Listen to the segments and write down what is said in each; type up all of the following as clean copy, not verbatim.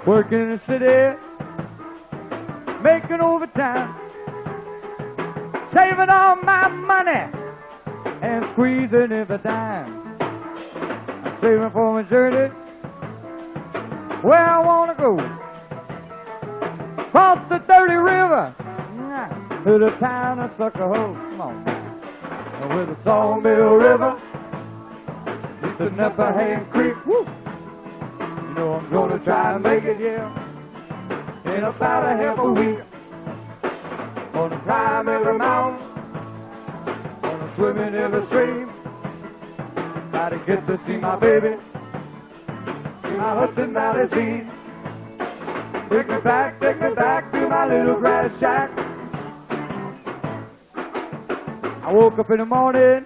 Working in the city, making overtime, saving all my money and squeezing every dime. I'm saving for my journey, where I want to go. Cross the dirty river to the town of Sucker Hole. Come on now. With the Sawmill River, it's the Nepperham Creek. Woo. You know I'm gonna try and make it, yeah, in about a half a week. Gonna climb every mountain, gonna swim in every stream. Gotta get to see my baby, see my Hudson Valley scene. Take me back to my little grass shack. I woke up in the morning,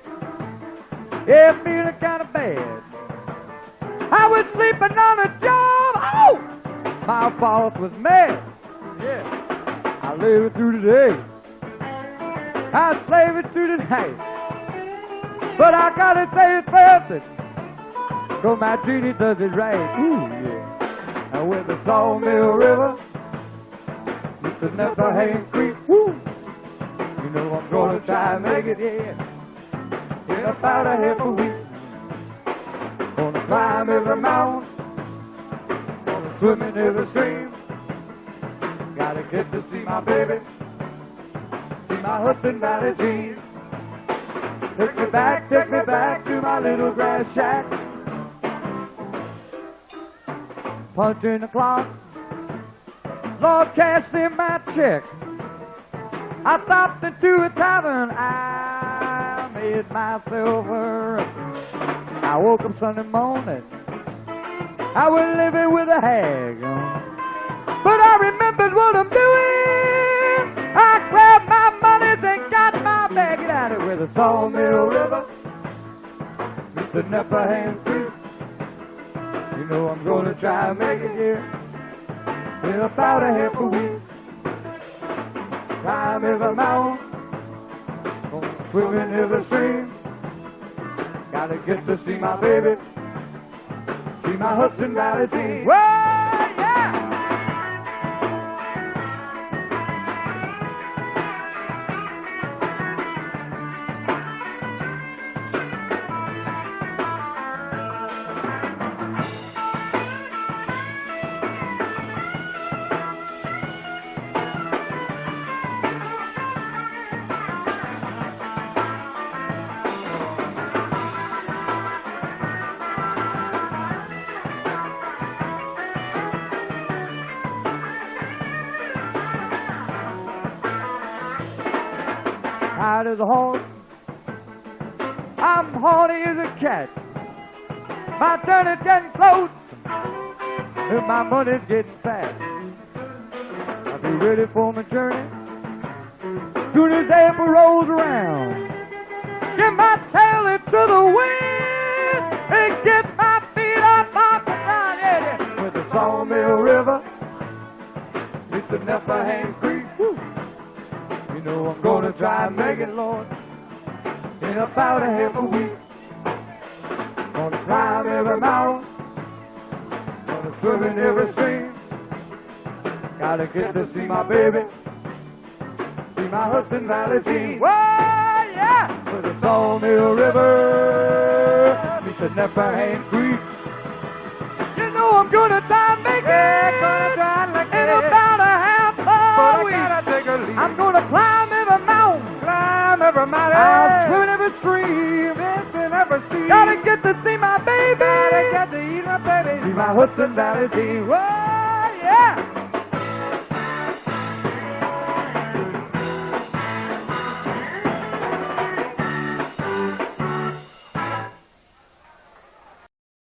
yeah, feeling kind of bad. I was sleeping on a job, oh, my boss was mad. Yeah, I lived through the day, I slaved through the night. But I gotta say it's worth it, 'cause my genie does it right. Ooh, yeah. Now with the Sawmill River, it's the Nepperham Creek. Woo. You know I'm gonna try and make it, yeah, in about a half a week. Gonna climb every mountain, gonna swim in every stream. Gotta get to see my baby, see my Hudson Valley scene. Take me back to my little grass shack. Punching the clock, Lord, cash in my check. I stopped into a tavern, I made myself a rest. I woke up Sunday morning, I was living with a hag. But I remembered what I'm doing. I grabbed my monies and got my bag. Get out of with the Sawmill River, it's the Nepperham Creek. You know I'm gonna try and make it here in about a half a week. Climb every mountain, gonna swim in every stream. Gotta get to see my baby, see my Hudson Valley team. Well, yeah! Tired as a horse, I'm horny as a cat. My turn is getting close, and my money's getting fat. I'll be ready for my journey soon as April rolls around. Get my tail into the wind and get my feet up off the ground. Yeah, yeah. With the Sawmill River, it's the Nepperham Creek. Woo. You know I'm gonna try and make it, Lord, in about a half a week. Gonna climb every mountain, gonna swim in every stream. Gotta get to see my baby, see my Hudson Valley team. Whoa, yeah! For the Sawmill River, meet the Nepperham Creek. You know I'm gonna try and make it, in about a half a week. I'm gonna climb every mountain, I'll swim in every stream, gotta get to see my baby, see my Hudson Valley team. Whoa, yeah!